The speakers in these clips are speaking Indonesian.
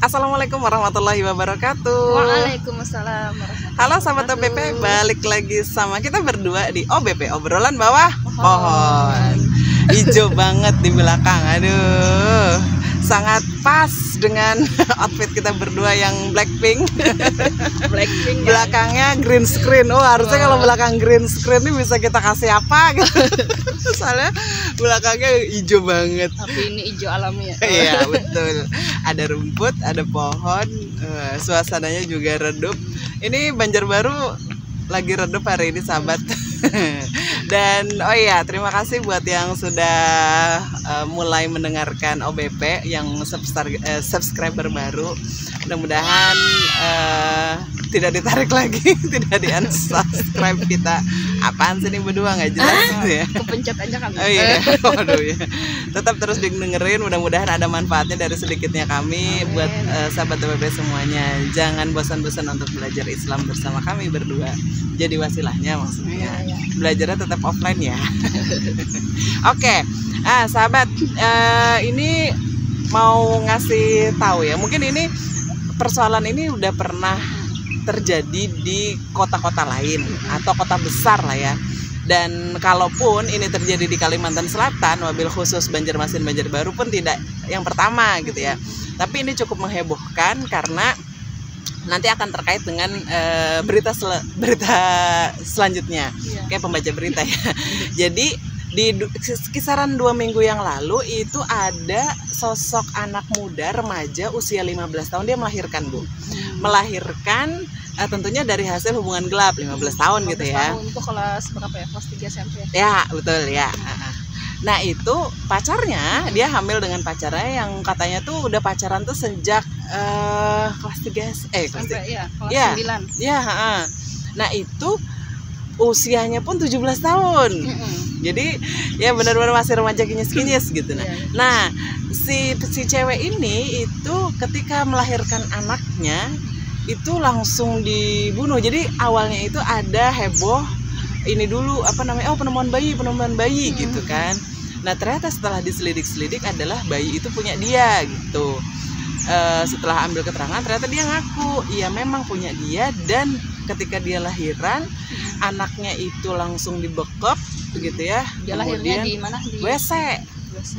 Assalamualaikum warahmatullahi wabarakatuh. Waalaikumsalam warahmatullahi Halo sahabat OBP, balik lagi sama kita berdua di OBP, obrolan bawah pohon. Hijau banget di belakang, aduh, sangat pas dengan outfit kita berdua yang Blackpink. Blackpink Belakangnya green screen. Oh, harusnya kalau belakang green screen ini bisa kita kasih apa gitu. Soalnya belakangnya hijau banget. Tapi ini hijau alami ya. Iya betul. Ada rumput, ada pohon, suasananya juga redup. Ini Banjarbaru lagi redup hari ini sahabat. Dan oh iya, terima kasih buat yang sudah mulai mendengarkan OBP yang subscriber baru. Mudah-mudahan tidak ditarik lagi, tidak di-unsubscribe kita. Apaan sih ini berdua nggak jelas gitu ya. Kepencet aja kan. Oh iya, waduh ya. Tetap terus dengerin, mudah-mudahan ada manfaatnya dari sedikitnya kami. Buat sahabat OBP semuanya. Jangan bosan-bosan untuk belajar Islam bersama kami berdua. Jadi wasilahnya maksudnya. Belajarnya tetap offline ya. Oke. Sahabat, ini mau ngasih tahu ya. Mungkin ini persoalan ini udah pernah terjadi di kota-kota lain atau kota besar lah ya. Dan kalaupun ini terjadi di Kalimantan Selatan, wabil khusus Banjarmasin Banjarbaru pun tidak yang pertama gitu ya. Tapi ini cukup menghebohkan karena nanti akan terkait dengan berita selanjutnya. Kayak pembaca berita ya. Jadi di kisaran 2 minggu yang lalu itu ada sosok anak muda remaja usia 15 tahun, dia melahirkan Bu. Melahirkan tentunya dari hasil hubungan gelap 15 tahun gitu ya. Tahun itu kelas berapa ya? Kelas 3 SMP. Ya, betul ya. Nah, itu pacarnya, dia hamil dengan pacarnya yang katanya tuh udah pacaran tuh sejak kelas 3 sampai ya, kelas ya, 9. Ya, nah, itu usianya pun 17 tahun. Jadi ya benar-benar masih remaja kinyis-kinyis gitu. Nah, si cewek ini itu ketika melahirkan anaknya itu langsung dibunuh. Jadi awalnya itu ada heboh ini dulu penemuan bayi gitu kan. Nah, ternyata setelah diselidik-selidik adalah bayi itu punya dia gitu. Setelah ambil keterangan ternyata dia ngaku iya memang punya dia, dan ketika dia lahiran anaknya itu langsung dibekap begitu ya. Dia lahirnya di mana? Di WC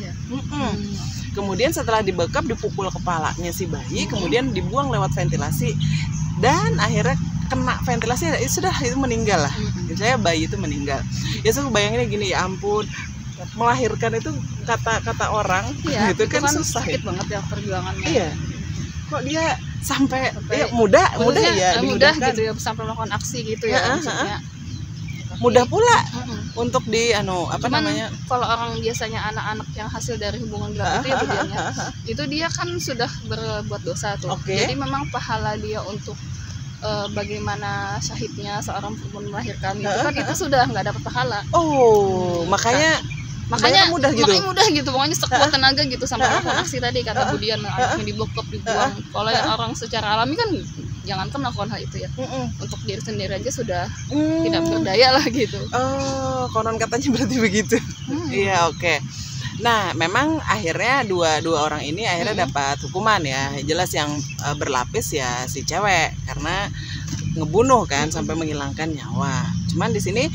ya? Kemudian setelah dibekap dipukul kepalanya si bayi, kemudian dibuang lewat ventilasi dan akhirnya kena ventilasi, itu meninggal lah. Misalnya bayi itu meninggal. Ya saya bayanginnya gini, ya ampun, melahirkan itu kata orang ya, itu kan susah sakit banget ya perjuangannya. Iya. Kok dia sampai ya, mudah gitu ya, sampai melakukan aksi gitu ya. Maksudnya mudah pula untuk kalau orang biasanya anak-anak yang hasil dari hubungan gelap itu ya bedanya itu dia kan sudah berbuat dosa tuh. Jadi memang pahala dia untuk bagaimana syahidnya seorang perempuan melahirkan itu kan itu sudah nggak dapat pahala. Makanya mudah gitu pokoknya sekuat tenaga gitu sampai melakukan aksi tadi kata Budian, anaknya dibokap dibuang. Kalau yang orang secara alami kan jangankan melakukan hal itu ya, untuk diri sendiri aja sudah tidak berdaya lah gitu. Konon katanya berarti begitu. Iya, oke. Nah, memang akhirnya dua orang ini akhirnya dapat hukuman ya. Jelas yang berlapis ya si cewek karena ngebunuh kan sampai menghilangkan nyawa. Cuman di sini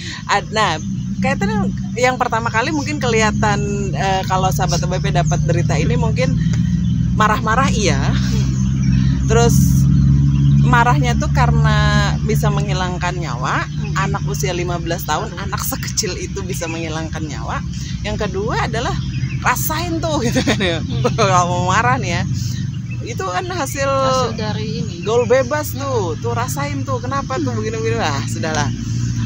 kaitannya yang pertama kali mungkin kelihatan kalau sahabat OBP dapat berita ini mungkin marah-marah iya. Terus marahnya tuh karena bisa menghilangkan nyawa. Anak usia 15 tahun, anak sekecil itu bisa menghilangkan nyawa. Yang kedua adalah rasain tuh gitu kan ya. Kalau mau marah nih ya, itu kan hasil dari ini gaul bebas tuh rasain tuh, kenapa tuh begini-begini lah, sudahlah.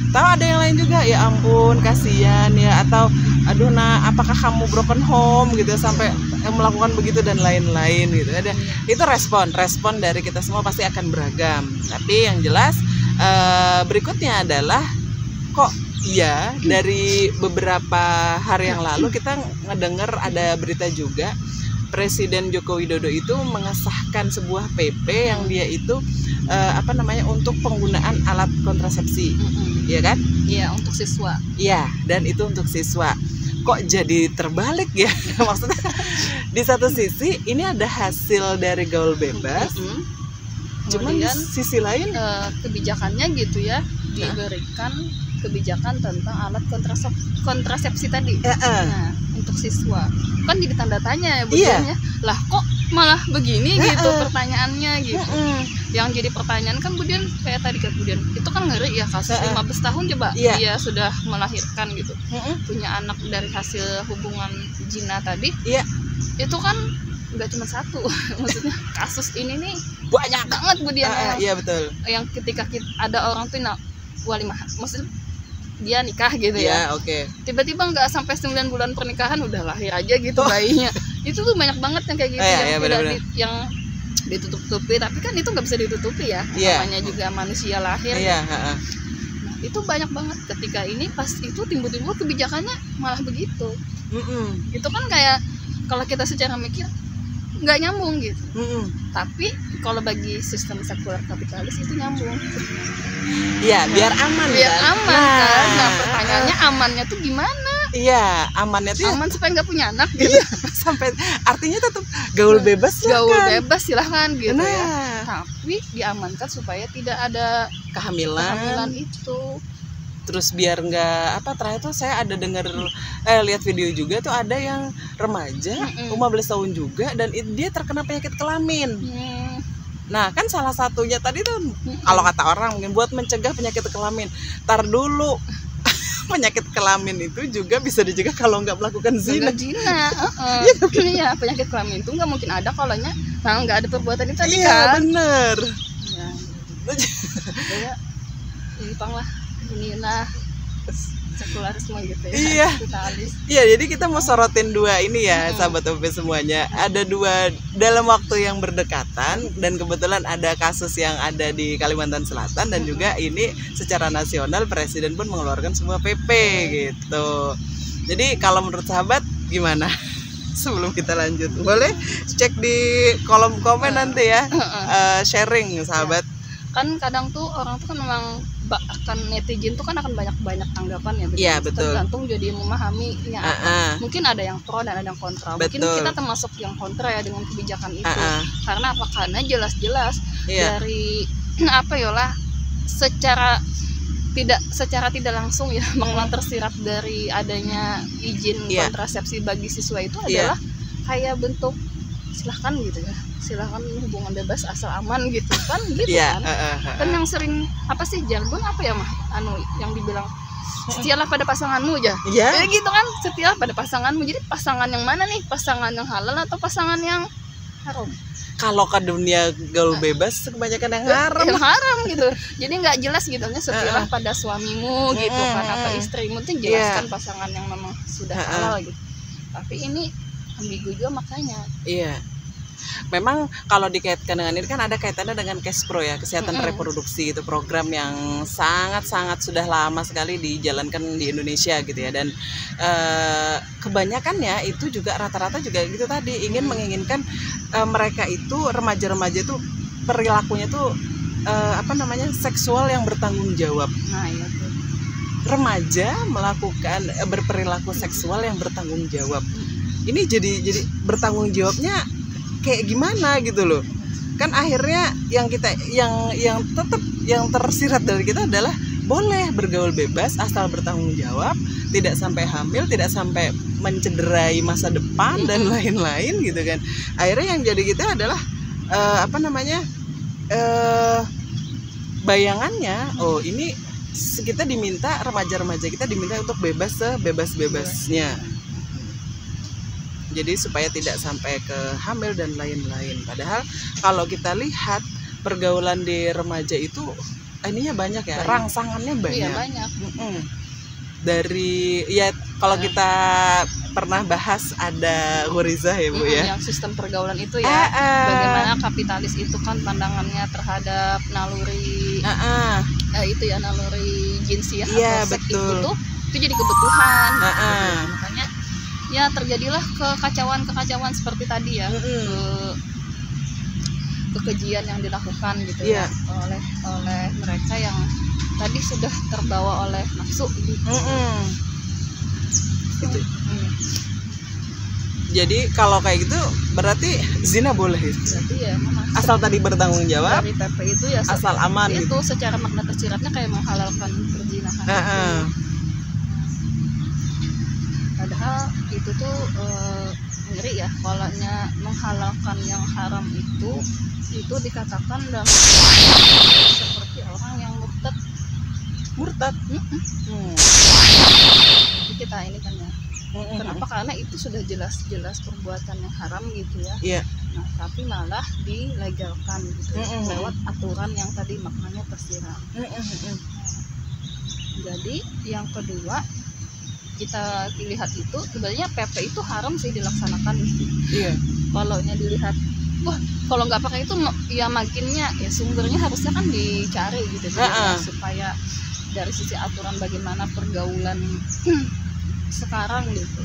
Tahu ada yang lain juga, ya ampun kasihan ya, atau aduh apakah kamu broken home gitu sampai melakukan begitu dan lain-lain gitu. Ada itu respon dari kita semua pasti akan beragam. Tapi yang jelas berikutnya adalah kok iya dari beberapa hari yang lalu kita ngedengar ada berita juga Presiden Joko Widodo itu mengesahkan sebuah PP yang dia itu untuk penggunaan alat kontrasepsi, ya kan? Iya, untuk siswa. Iya, dan itu untuk siswa. kok jadi terbalik ya. Maksudnya di satu sisi ini ada hasil dari gaul bebas, cuman di sisi lain kebijakannya gitu ya, diberikan kebijakan tentang alat kontrasepsi tadi. Nah, untuk siswa kan jadi tanda tanya ya budiannya, lah kok malah begini gitu pertanyaannya gitu. Yang jadi pertanyaan kan budian kayak tadi kan budian itu kan ngeri ya, kasus 15 tahun coba dia sudah melahirkan gitu, punya anak dari hasil hubungan zina tadi. Itu kan nggak cuma satu. Maksudnya kasus ini nih banyak banget budian. Iya betul. Yang ketika ada orang tuh walimah, maksudnya dia nikah gitu ya. Tiba-tiba nggak sampai 9 bulan pernikahan udah lahir aja gitu bayinya. Itu tuh banyak banget yang kayak gitu yang tidak yang ditutup-tutupi, tapi kan itu nggak bisa ditutupi ya. Namanya juga manusia lahir. Nah, itu banyak banget ketika ini pas itu timbul-timbul kebijakannya malah begitu. Itu kan kayak kalau kita secara mikir nggak nyambung gitu. Tapi kalau bagi sistem sekuler kapitalis itu nyambung. Iya, biar aman. Biar aman kan. Nah, pertanyaannya amannya tuh gimana? Iya, amannya tuh aman supaya nggak punya anak gitu. Sampai artinya tetap gaul bebas silahkan. Gaul bebas silahkan gitu ya. Tapi diamankan supaya tidak ada kehamilan itu. Terus biar nggak terakhir tuh saya ada dengar lihat video juga tuh ada yang remaja 15 tahun juga dan dia terkena penyakit kelamin. Nah kan salah satunya tadi tuh kalau kata orang mungkin buat mencegah penyakit kelamin. Tar dulu penyakit kelamin itu juga bisa dicegah kalau nggak melakukan zina. Iya, penyakit kelamin itu nggak mungkin ada kalau nggak ada perbuatan itu tadi kan. Iya bener. Ya, gampang lah. Inilah sekularisme gitu ya. Iya, jadi kita mau sorotin dua ini ya, sahabat OP semuanya. Ada dua dalam waktu yang berdekatan dan kebetulan ada kasus yang ada di Kalimantan Selatan dan juga ini secara nasional presiden pun mengeluarkan semua PP gitu. Jadi kalau menurut sahabat gimana? Sebelum kita lanjut, boleh cek di kolom komen nanti ya, sharing sahabat. Kan kadang tuh orang tuh kan memang akan netizen tuh kan akan banyak tanggapan ya, betul. Tergantung jadi memahaminya apa. Mungkin ada yang pro dan ada yang kontra. Mungkin kita termasuk yang kontra ya dengan kebijakan itu. Karena apa? Karena jelas-jelas dari secara tidak langsung ya mengenal tersirat dari adanya izin kontrasepsi bagi siswa itu adalah kayak bentuk silahkan gitu ya, silahkan hubungan bebas asal aman gitu kan kan. Kan yang sering jargon yang dibilang setialah pada pasanganmu aja. Gitu kan, setialah pada pasanganmu. Jadi pasangan yang mana nih? Pasangan yang halal atau pasangan yang haram? Kalau ke dunia gaul bebas kebanyakan yang haram. Yang haram gitu. Jadi nggak jelas gitu setialah pada suamimu gitu kan, atau istrimu tuh jelaskan pasangan yang memang sudah halal gitu. Tapi ini ambigu juga makanya. Memang kalau dikaitkan dengan ini kan ada kaitannya dengan Kespro ya, kesehatan reproduksi, itu program yang sangat-sangat sudah lama sekali dijalankan di Indonesia gitu ya, dan kebanyakannya itu juga rata-rata juga gitu tadi menginginkan mereka itu remaja-remaja itu perilakunya tuh seksual yang bertanggung jawab. Nah, iya tuh. Remaja melakukan berperilaku seksual yang bertanggung jawab. Ini jadi bertanggung jawabnya kayak gimana gitu loh. Kan akhirnya yang tetap yang tersirat dari kita adalah boleh bergaul bebas asal bertanggung jawab, tidak sampai hamil, tidak sampai mencederai masa depan dan lain-lain gitu kan. Akhirnya yang jadi kita adalah bayangannya ini kita diminta, remaja-remaja kita diminta untuk bebas sebebas-bebasnya. Jadi supaya tidak sampai ke hamil dan lain-lain. Padahal kalau kita lihat pergaulan di remaja itu ininya banyak ya, rangsangannya banyak. Iya, banyak. Dari kalau kita pernah bahas ada Huriza ya Bu ya. Yang sistem pergaulan itu ya, bagaimana kapitalis itu kan pandangannya terhadap naluri itu ya, naluri jinsiah atau seks itu jadi kebutuhan. Makanya ya terjadilah kekacauan seperti tadi ya, kekejian yang dilakukan gitu ya oleh mereka yang tadi sudah terbawa oleh nafsu gitu. gitu. Jadi kalau kayak gitu berarti zina boleh gitu. Berarti ya memang asal tadi bertanggung jawab. Dari PP itu ya asal aman itu gitu. Secara makna tersiratnya kayak menghalalkan perzinahan. Padahal itu tuh ngeri ya, kalau menghalalkan yang haram itu dikatakan dalam seperti orang yang murtad. Kita ini kan ya. Kenapa? Karena itu sudah jelas-jelas perbuatan yang haram gitu ya. Iya. Nah, tapi malah dilegalkan gitu lewat aturan yang tadi maknanya tersirat. Jadi yang kedua kita lihat itu sebenarnya PP itu haram sih dilaksanakan. Iya. Kalau dilihat, wah kalau nggak pakai itu ya makinnya ya sumbernya harusnya kan dicari gitu supaya dari sisi aturan bagaimana pergaulan sekarang gitu.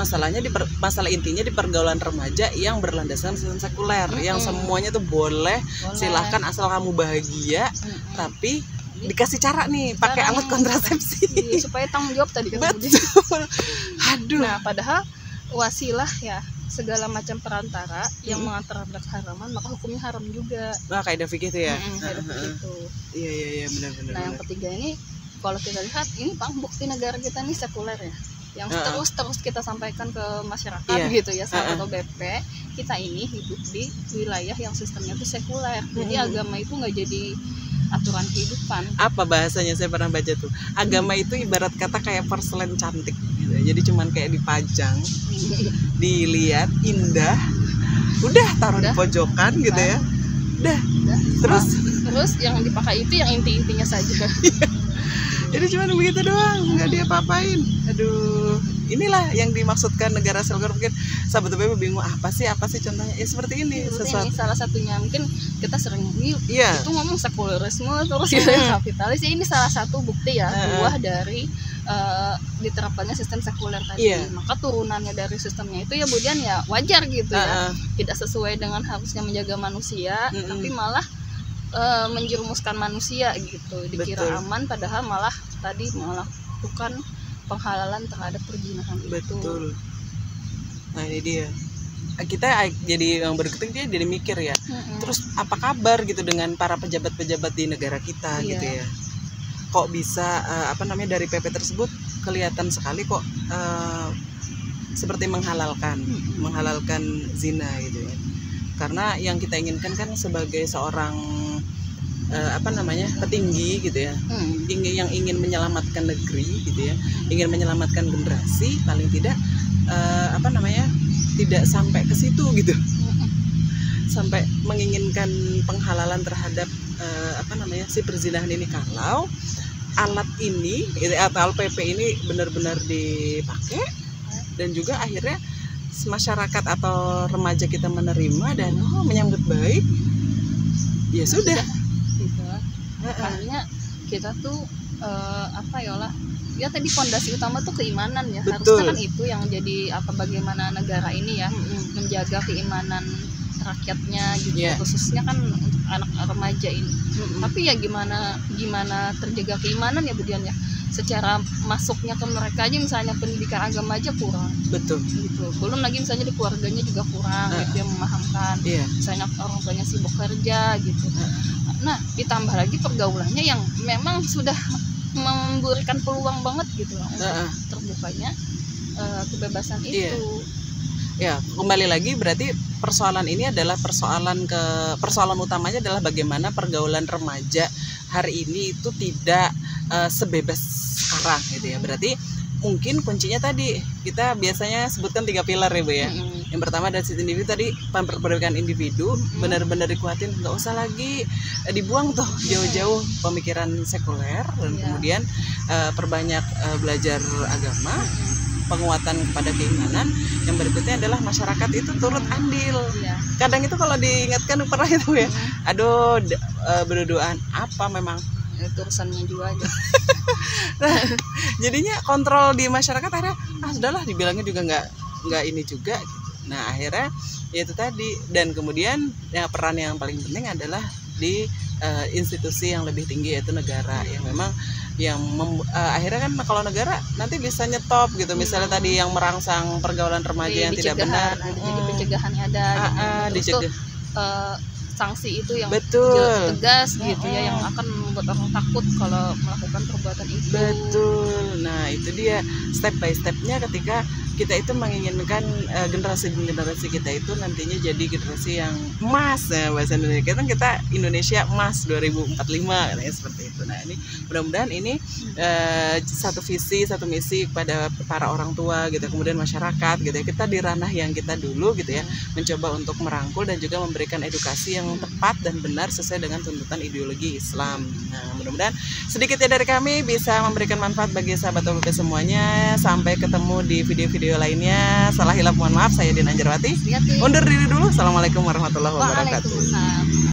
Masalahnya masalah intinya di pergaulan remaja yang berlandaskan sistem sekuler, yang semuanya tuh boleh. Silahkan asal kamu bahagia, tapi dikasih cara nih pakai alat kontrasepsi supaya tanggung jawab tadi kan. Betul. Aduh. Nah padahal wasilah ya segala macam perantara yang mengantar pada keharaman maka hukumnya haram juga. Nah kaidah fikih itu ya. Kaidah fikih itu. Iya benar-benar. Nah yang ketiga ini kalau kita lihat ini Bang, bukti negara kita ini sekuler ya, yang terus kita sampaikan ke masyarakat gitu ya, sahabat OBP, kita ini hidup di wilayah yang sistemnya itu sekuler. Jadi agama itu nggak jadi aturan kehidupan. Apa bahasanya saya pernah baca tuh, agama itu ibarat kata kayak porselen cantik gitu. Jadi cuman kayak dipajang, dilihat indah, udah taruh di pojokan gitu ya, udah. Terus yang dipakai itu yang inti-intinya saja. Jadi cuma begitu doang, nggak diapa-apain. Aduh, inilah yang dimaksudkan negara sekuler. Mungkin sahabat BB bingung apa sih contohnya? Ya seperti ini. Ini salah satunya mungkin kita sering itu ngomong sekulerisme terus kapitalis. Ini salah satu bukti ya buah dari diterapkannya sistem sekuler tadi. Maka turunannya dari sistemnya itu ya kemudian ya wajar gitu ya. Tidak sesuai dengan harusnya menjaga manusia, tapi malah menjerumuskan manusia gitu, dikira aman padahal malah tadi melakukan penghalalan terhadap perzinahan. Betul. Nah ini dia, kita jadi yang berketing dia jadi mikir ya, terus apa kabar gitu dengan para pejabat-pejabat di negara kita gitu ya, kok bisa dari PP tersebut kelihatan sekali kok seperti menghalalkan zina gitu ya. Karena yang kita inginkan kan sebagai seorang petinggi gitu ya, yang ingin menyelamatkan negeri gitu ya, ingin menyelamatkan generasi, paling tidak tidak sampai ke situ gitu, sampai menginginkan penghalalan terhadap si perzinahan ini. Kalau alat ini atau PP ini benar-benar dipakai dan juga akhirnya masyarakat atau remaja kita menerima dan menyambut baik, ya sudah. Makanya kita tuh tadi fondasi utama tuh keimanan ya. Betul. Harusnya kan itu yang jadi bagaimana negara ini ya menjaga keimanan rakyatnya gitu, khususnya kan untuk anak remaja ini. Tapi ya gimana terjaga keimanan ya Budian ya, secara masuknya ke mereka aja misalnya pendidikan agama aja kurang. Betul gitu. Belum lagi misalnya di keluarganya juga kurang gitu yang memahamkan. Misalnya orang tuanya sibuk kerja gitu. Nah ditambah lagi pergaulannya yang memang sudah memberikan peluang banget gitu untuk terbukanya kebebasan itu. Ya kembali lagi berarti persoalan ini adalah persoalan utamanya adalah bagaimana pergaulan remaja hari ini itu tidak sebebas sekarang gitu ya. Berarti mungkin kuncinya tadi kita biasanya sebutkan 3 pilar ya Bu ya. Yang pertama dari sisi individu tadi, pemberdayakan individu, benar-benar dikuatin, nggak usah lagi dibuang tuh jauh-jauh pemikiran sekuler, dan kemudian perbanyak belajar agama, penguatan kepada keimanan. Yang berikutnya adalah masyarakat itu turut andil. Kadang itu kalau diingatkan pernah itu ya, aduh berdoaan apa memang itu urusannya juga aja. Nah, jadinya kontrol di masyarakat akhirnya sudahlah, dibilangnya juga nggak ini juga gitu. Nah akhirnya ya itu tadi, dan kemudian ya peran yang paling penting adalah di institusi yang lebih tinggi, yaitu negara, yang memang yang akhirnya kan kalau negara nanti bisa nyetop gitu, misalnya tadi yang merangsang pergaulan remaja yang tidak benar, jadi pencegahannya ada dicegah. Sanksi itu yang tegas gitu ya, yang akan membuat orang takut kalau melakukan perbuatan itu. Betul. Nah itu dia step by stepnya ketika kita itu menginginkan generasi kita itu nantinya jadi generasi yang emas, ya bahasa Indonesia kan kita Indonesia emas 2045 katanya seperti itu. Nah ini mudah-mudahan ini satu visi satu misi kepada para orang tua gitu, kemudian masyarakat gitu ya, kita di ranah yang kita dulu gitu ya, mencoba untuk merangkul dan juga memberikan edukasi yang tepat dan benar sesuai dengan tuntutan ideologi Islam. Nah mudah-mudahan sedikitnya dari kami bisa memberikan manfaat bagi sahabat OPP semuanya. Sampai ketemu di video-video lainnya. Salah hilaf mohon maaf, saya Dina Anjarwati. Undur diri dulu. Assalamualaikum warahmatullahi wabarakatuh.